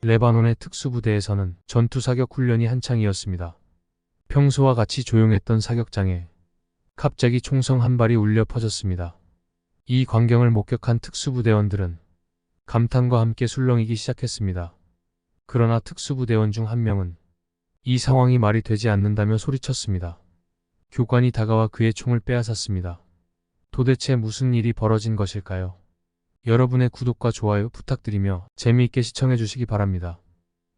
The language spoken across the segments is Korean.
레바논의 특수부대에서는 전투 사격 훈련이 한창이었습니다. 평소와 같이 조용했던 사격장에 갑자기 총성 한 발이 울려 퍼졌습니다. 이 광경을 목격한 특수부대원들은 감탄과 함께 술렁이기 시작했습니다. 그러나 특수부대원 중 한 명은 이 상황이 말이 되지 않는다며 소리쳤습니다. 교관이 다가와 그의 총을 빼앗았습니다. 도대체 무슨 일이 벌어진 것일까요? 여러분의 구독과 좋아요 부탁드리며 재미있게 시청해 주시기 바랍니다.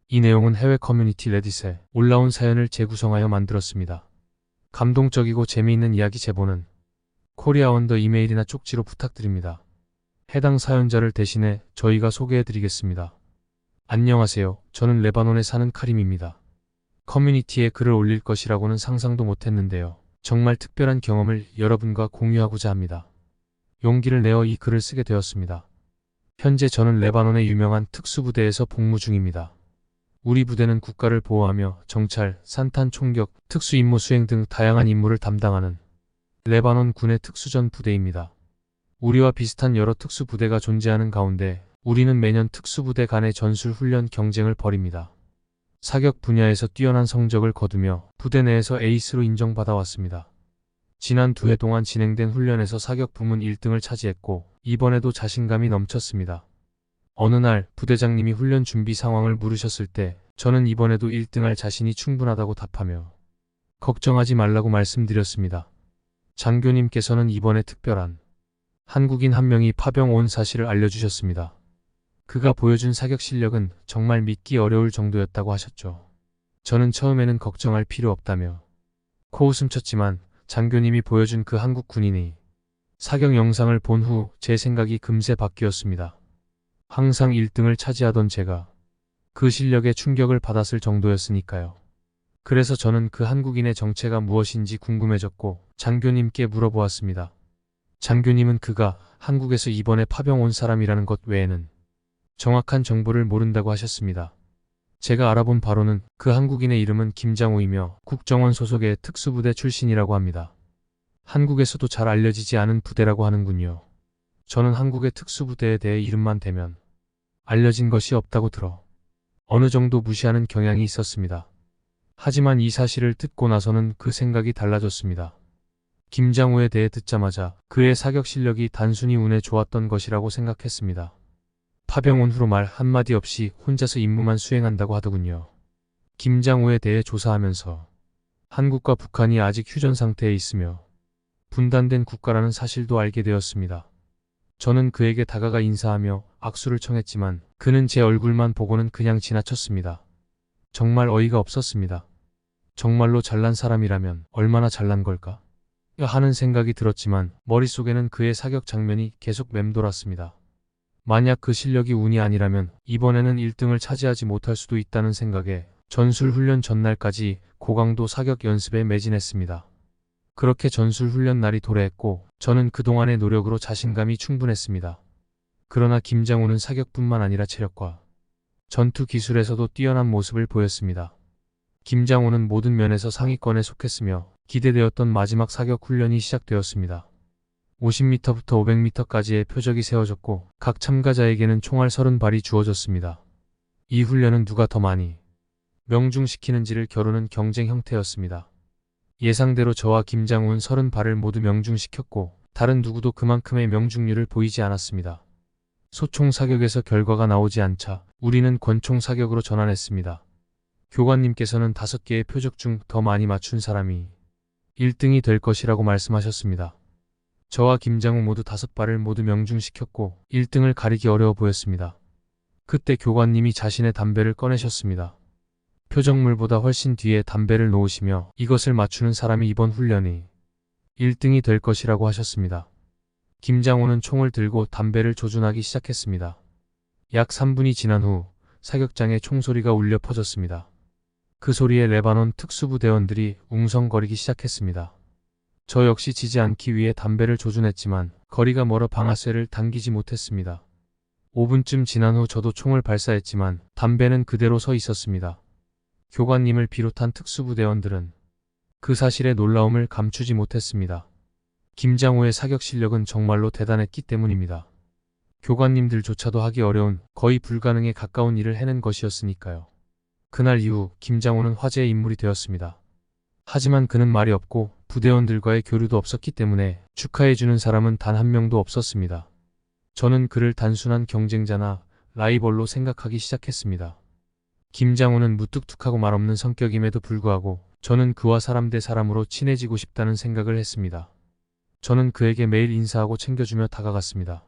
이 내용은 해외 커뮤니티 레딧에 올라온 사연을 재구성하여 만들었습니다. 감동적이고 재미있는 이야기 제보는 코리아 언더 이메일이나 쪽지로 부탁드립니다. 해당 사연자를 대신해 저희가 소개해 드리겠습니다. 안녕하세요. 저는 레바논에 사는 카림입니다. 커뮤니티에 글을 올릴 것이라고는 상상도 못했는데요. 정말 특별한 경험을 여러분과 공유하고자 합니다. 용기를 내어 이 글을 쓰게 되었습니다. 현재 저는 레바논의 유명한 특수부대에서 복무 중입니다. 우리 부대는 국가를 보호하며 정찰, 산탄 총격, 특수임무 수행 등 다양한 임무를 담당하는 레바논 군의 특수전 부대입니다. 우리와 비슷한 여러 특수부대가 존재하는 가운데 우리는 매년 특수부대 간의 전술훈련 경쟁을 벌입니다. 사격 분야에서 뛰어난 성적을 거두며 부대 내에서 에이스로 인정받아 왔습니다. 지난 2해 동안 진행된 훈련에서 사격 부문 1등을 차지했고 이번에도 자신감이 넘쳤습니다. 어느 날 부대장님이 훈련 준비 상황을 물으셨을 때 저는 이번에도 1등할 자신이 충분하다고 답하며 걱정하지 말라고 말씀드렸습니다. 장교님께서는 이번에 특별한 한국인 한 명이 파병 온 사실을 알려주셨습니다. 그가 보여준 사격 실력은 정말 믿기 어려울 정도였다고 하셨죠. 저는 처음에는 걱정할 필요 없다며 코웃음 쳤지만 장교님이 보여준 그 한국 군인이 사격 영상을 본 후 제 생각이 금세 바뀌었습니다. 항상 1등을 차지하던 제가 그 실력에 충격을 받았을 정도였으니까요. 그래서 저는 그 한국인의 정체가 무엇인지 궁금해졌고 장교님께 물어보았습니다. 장교님은 그가 한국에서 이번에 파병 온 사람이라는 것 외에는 정확한 정보를 모른다고 하셨습니다. 제가 알아본 바로는 그 한국인의 이름은 김장우이며 국정원 소속의 특수부대 출신이라고 합니다. 한국에서도 잘 알려지지 않은 부대라고 하는군요. 저는 한국의 특수부대에 대해 이름만 대면 알려진 것이 없다고 들어 어느 정도 무시하는 경향이 있었습니다. 하지만 이 사실을 듣고 나서는 그 생각이 달라졌습니다. 김장우에 대해 듣자마자 그의 사격 실력이 단순히 운에 좋았던 것이라고 생각했습니다. 파병 온 후로 말 한마디 없이 혼자서 임무만 수행한다고 하더군요. 김장우에 대해 조사하면서 한국과 북한이 아직 휴전 상태에 있으며 분단된 국가라는 사실도 알게 되었습니다. 저는 그에게 다가가 인사하며 악수를 청했지만 그는 제 얼굴만 보고는 그냥 지나쳤습니다. 정말 어이가 없었습니다. 정말로 잘난 사람이라면 얼마나 잘난 걸까? 하는 생각이 들었지만 머릿속에는 그의 사격 장면이 계속 맴돌았습니다. 만약 그 실력이 운이 아니라면 이번에는 1등을 차지하지 못할 수도 있다는 생각에 전술훈련 전날까지 고강도 사격 연습에 매진했습니다. 그렇게 전술훈련 날이 도래했고 저는 그동안의 노력으로 자신감이 충분했습니다. 그러나 김장우는 사격뿐만 아니라 체력과 전투 기술에서도 뛰어난 모습을 보였습니다. 김장우는 모든 면에서 상위권에 속했으며 기대되었던 마지막 사격 훈련이 시작되었습니다. 50m부터 500m까지의 표적이 세워졌고 각 참가자에게는 총알 30발이 주어졌습니다. 이 훈련은 누가 더 많이 명중시키는지를 겨루는 경쟁 형태였습니다. 예상대로 저와 김장우는 30발을 모두 명중시켰고 다른 누구도 그만큼의 명중률을 보이지 않았습니다. 소총 사격에서 결과가 나오지 않자 우리는 권총 사격으로 전환했습니다. 교관님께서는 5개의 표적 중 더 많이 맞춘 사람이 1등이 될 것이라고 말씀하셨습니다. 저와 김장우 모두 5발을 모두 명중시켰고 1등을 가리기 어려워 보였습니다. 그때 교관님이 자신의 담배를 꺼내셨습니다. 표적물보다 훨씬 뒤에 담배를 놓으시며 이것을 맞추는 사람이 이번 훈련이 1등이 될 것이라고 하셨습니다. 김장우는 총을 들고 담배를 조준하기 시작했습니다. 약 3분이 지난 후 사격장에 총소리가 울려 퍼졌습니다. 그 소리에 레바논 특수부대원들이 웅성거리기 시작했습니다. 저 역시 지지 않기 위해 담배를 조준했지만 거리가 멀어 방아쇠를 당기지 못했습니다. 5분쯤 지난 후 저도 총을 발사했지만 담배는 그대로 서 있었습니다. 교관님을 비롯한 특수부대원들은 그 사실에 놀라움을 감추지 못했습니다. 김장우의 사격 실력은 정말로 대단했기 때문입니다. 교관님들조차도 하기 어려운 거의 불가능에 가까운 일을 해낸 것이었으니까요. 그날 이후 김장호는 화제의 인물이 되었습니다. 하지만 그는 말이 없고 부대원들과의 교류도 없었기 때문에 축하해주는 사람은 단 한 명도 없었습니다. 저는 그를 단순한 경쟁자나 라이벌로 생각하기 시작했습니다. 김장호는 무뚝뚝하고 말없는 성격임에도 불구하고 저는 그와 사람 대 사람으로 친해지고 싶다는 생각을 했습니다. 저는 그에게 매일 인사하고 챙겨주며 다가갔습니다.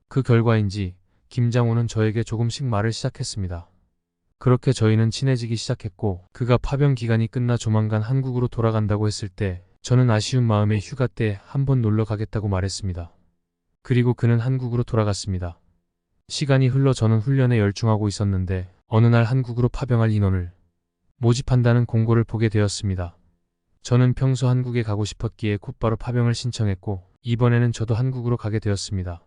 그 결과인지 김장호는 저에게 조금씩 말을 시작했습니다. 그렇게 저희는 친해지기 시작했고 그가 파병 기간이 끝나 조만간 한국으로 돌아간다고 했을 때 저는 아쉬운 마음에 휴가 때 한번 놀러 가겠다고 말했습니다. 그리고 그는 한국으로 돌아갔습니다. 시간이 흘러 저는 훈련에 열중하고 있었는데 어느 날 한국으로 파병할 인원을 모집한다는 공고를 보게 되었습니다. 저는 평소 한국에 가고 싶었기에 곧바로 파병을 신청했고 이번에는 저도 한국으로 가게 되었습니다.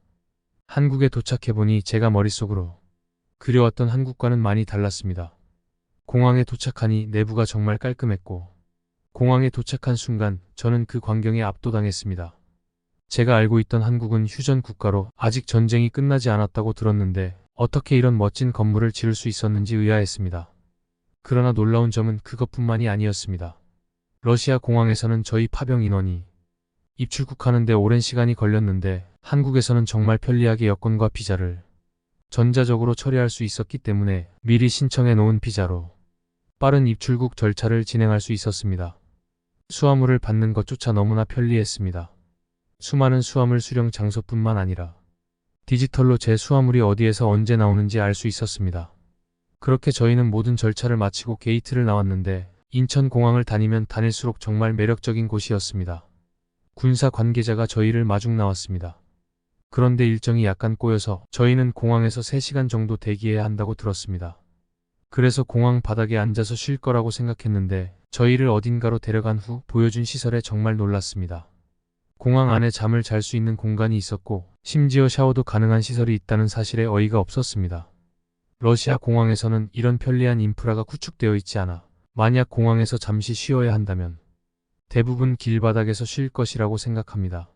한국에 도착해보니 제가 머릿속으로 그려왔던 한국과는 많이 달랐습니다. 공항에 도착하니 내부가 정말 깔끔했고 공항에 도착한 순간 저는 그 광경에 압도당했습니다. 제가 알고 있던 한국은 휴전 국가로 아직 전쟁이 끝나지 않았다고 들었는데 어떻게 이런 멋진 건물을 지을 수 있었는지 의아했습니다. 그러나 놀라운 점은 그것뿐만이 아니었습니다. 러시아 공항에서는 저희 파병 인원이 입출국하는데 오랜 시간이 걸렸는데 한국에서는 정말 편리하게 여권과 비자를 전자적으로 처리할 수 있었기 때문에 미리 신청해 놓은 비자로 빠른 입출국 절차를 진행할 수 있었습니다. 수화물을 받는 것조차 너무나 편리했습니다. 수많은 수화물 수령 장소뿐만 아니라 디지털로 제 수화물이 어디에서 언제 나오는지 알 수 있었습니다. 그렇게 저희는 모든 절차를 마치고 게이트를 나왔는데 인천공항을 다니면 다닐수록 정말 매력적인 곳이었습니다. 군사 관계자가 저희를 마중 나왔습니다. 그런데 일정이 약간 꼬여서 저희는 공항에서 3시간 정도 대기해야 한다고 들었습니다. 그래서 공항 바닥에 앉아서 쉴 거라고 생각했는데 저희를 어딘가로 데려간 후 보여준 시설에 정말 놀랐습니다. 공항 안에 잠을 잘 수 있는 공간이 있었고 심지어 샤워도 가능한 시설이 있다는 사실에 어이가 없었습니다. 러시아 공항에서는 이런 편리한 인프라가 구축되어 있지 않아 만약 공항에서 잠시 쉬어야 한다면 대부분 길바닥에서 쉴 것이라고 생각합니다.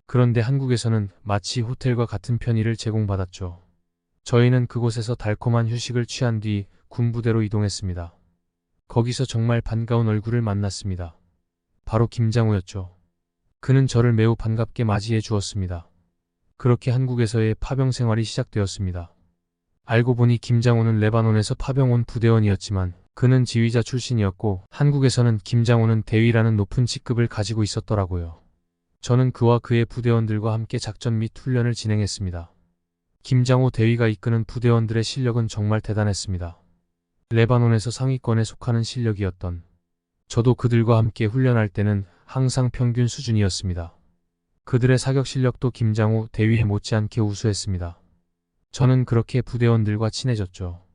그런데 한국에서는 마치 호텔과 같은 편의를 제공받았죠. 저희는 그곳에서 달콤한 휴식을 취한 뒤 군부대로 이동했습니다. 거기서 정말 반가운 얼굴을 만났습니다. 바로 김장호였죠. 그는 저를 매우 반갑게 맞이해 주었습니다. 그렇게 한국에서의 파병 생활이 시작되었습니다. 알고 보니 김장호는 레바논에서 파병 온 부대원이었지만 그는 지휘자 출신이었고 한국에서는 김장호는 대위라는 높은 직급을 가지고 있었더라고요. 저는 그와 그의 부대원들과 함께 작전 및 훈련을 진행했습니다. 김장호 대위가 이끄는 부대원들의 실력은 정말 대단했습니다. 레바논에서 상위권에 속하는 실력이었던 저도 그들과 함께 훈련할 때는 항상 평균 수준이었습니다. 그들의 사격 실력도 김장호 대위에 못지않게 우수했습니다. 저는 그렇게 부대원들과 친해졌죠.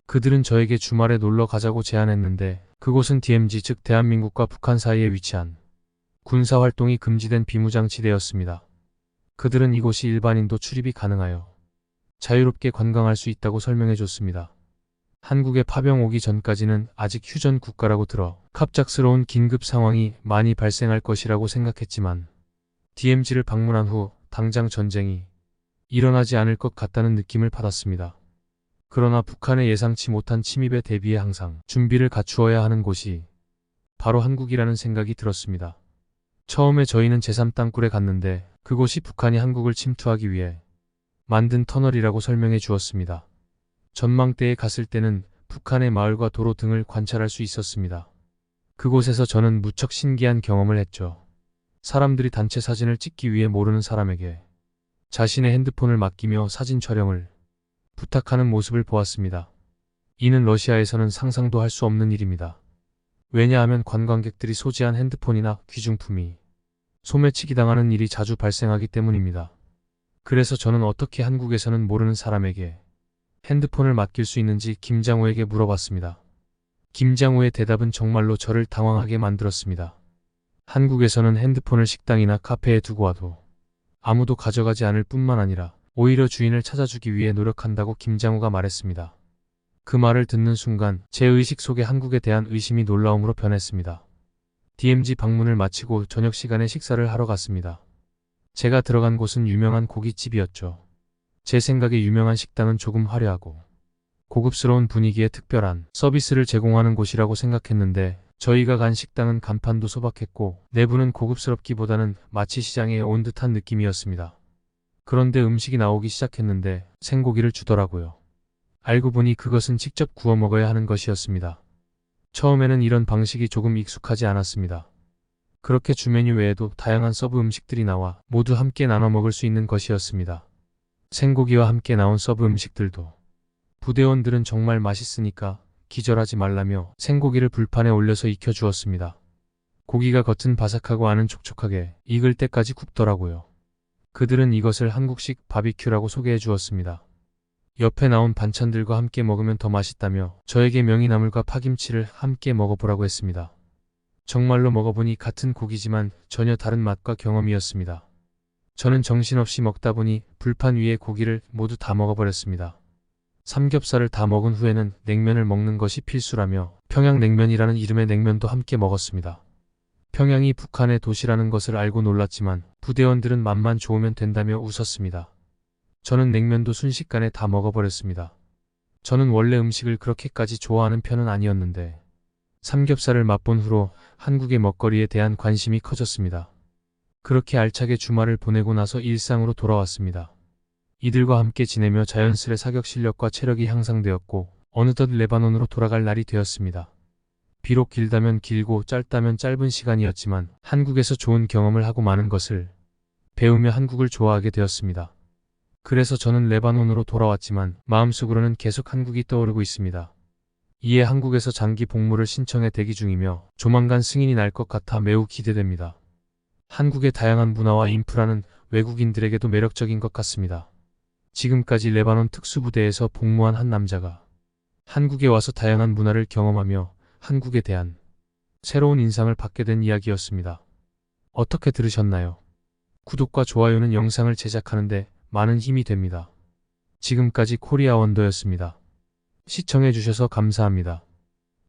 그들은 저에게 주말에 놀러 가자고 제안했는데 그곳은 DMZ 즉 대한민국과 북한 사이에 위치한 군사활동이 금지된 비무장지대였습니다. 그들은 이곳이 일반인도 출입이 가능하여 자유롭게 관광할 수 있다고 설명해 줬습니다. 한국에 파병 오기 전까지는 아직 휴전 국가라고 들어 갑작스러운 긴급 상황이 많이 발생할 것이라고 생각했지만 DMZ를 방문한 후 당장 전쟁이 일어나지 않을 것 같다는 느낌을 받았습니다. 그러나 북한의 예상치 못한 침입에 대비해 항상 준비를 갖추어야 하는 곳이 바로 한국이라는 생각이 들었습니다. 처음에 저희는 제3땅굴에 갔는데 그곳이 북한이 한국을 침투하기 위해 만든 터널이라고 설명해 주었습니다. 전망대에 갔을 때는 북한의 마을과 도로 등을 관찰할 수 있었습니다. 그곳에서 저는 무척 신기한 경험을 했죠. 사람들이 단체 사진을 찍기 위해 모르는 사람에게 자신의 핸드폰을 맡기며 사진 촬영을 부탁하는 모습을 보았습니다. 이는 러시아에서는 상상도 할 수 없는 일입니다. 왜냐하면 관광객들이 소지한 핸드폰이나 귀중품이 소매치기 당하는 일이 자주 발생하기 때문입니다. 그래서 저는 어떻게 한국에서는 모르는 사람에게 핸드폰을 맡길 수 있는지 김장호에게 물어봤습니다. 김장호의 대답은 정말로 저를 당황하게 만들었습니다. 한국에서는 핸드폰을 식당이나 카페에 두고 와도 아무도 가져가지 않을 뿐만 아니라 오히려 주인을 찾아주기 위해 노력한다고 김장호가 말했습니다. 그 말을 듣는 순간 제 의식 속에 한국에 대한 의심이 놀라움으로 변했습니다. DMZ 방문을 마치고 저녁 시간에 식사를 하러 갔습니다. 제가 들어간 곳은 유명한 고깃집이었죠. 제 생각에 유명한 식당은 조금 화려하고 고급스러운 분위기에 특별한 서비스를 제공하는 곳이라고 생각했는데 저희가 간 식당은 간판도 소박했고 내부는 고급스럽기보다는 마치 시장에 온 듯한 느낌이었습니다. 그런데 음식이 나오기 시작했는데 생고기를 주더라고요. 알고 보니 그것은 직접 구워 먹어야 하는 것이었습니다. 처음에는 이런 방식이 조금 익숙하지 않았습니다. 그렇게 주 메뉴 외에도 다양한 서브 음식들이 나와 모두 함께 나눠 먹을 수 있는 것이었습니다. 생고기와 함께 나온 서브 음식들도 부대원들은 정말 맛있으니까 기절하지 말라며 생고기를 불판에 올려서 익혀주었습니다. 고기가 겉은 바삭하고 안은 촉촉하게 익을 때까지 굽더라고요. 그들은 이것을 한국식 바비큐라고 소개해 주었습니다. 옆에 나온 반찬들과 함께 먹으면 더 맛있다며 저에게 명이나물과 파김치를 함께 먹어보라고 했습니다. 정말로 먹어보니 같은 고기지만 전혀 다른 맛과 경험이었습니다. 저는 정신없이 먹다 보니 불판 위에 고기를 모두 다 먹어버렸습니다. 삼겹살을 다 먹은 후에는 냉면을 먹는 것이 필수라며 평양냉면이라는 이름의 냉면도 함께 먹었습니다. 평양이 북한의 도시라는 것을 알고 놀랐지만 부대원들은 맛만 좋으면 된다며 웃었습니다. 저는 냉면도 순식간에 다 먹어버렸습니다. 저는 원래 음식을 그렇게까지 좋아하는 편은 아니었는데 삼겹살을 맛본 후로 한국의 먹거리에 대한 관심이 커졌습니다. 그렇게 알차게 주말을 보내고 나서 일상으로 돌아왔습니다. 이들과 함께 지내며 자연스레 사격 실력과 체력이 향상되었고 어느덧 레바논으로 돌아갈 날이 되었습니다. 비록 길다면 길고 짧다면 짧은 시간이었지만 한국에서 좋은 경험을 하고 많은 것을 배우며 한국을 좋아하게 되었습니다. 그래서 저는 레바논으로 돌아왔지만 마음속으로는 계속 한국이 떠오르고 있습니다. 이에 한국에서 장기 복무를 신청해 대기 중이며 조만간 승인이 날 것 같아 매우 기대됩니다. 한국의 다양한 문화와 인프라는 외국인들에게도 매력적인 것 같습니다. 지금까지 레바논 특수부대에서 복무한 한 남자가 한국에 와서 다양한 문화를 경험하며 한국에 대한 새로운 인상을 받게 된 이야기였습니다. 어떻게 들으셨나요? 구독과 좋아요는 영상을 제작하는데 많은 힘이 됩니다. 지금까지 코리아 원더였습니다. 시청해주셔서 감사합니다.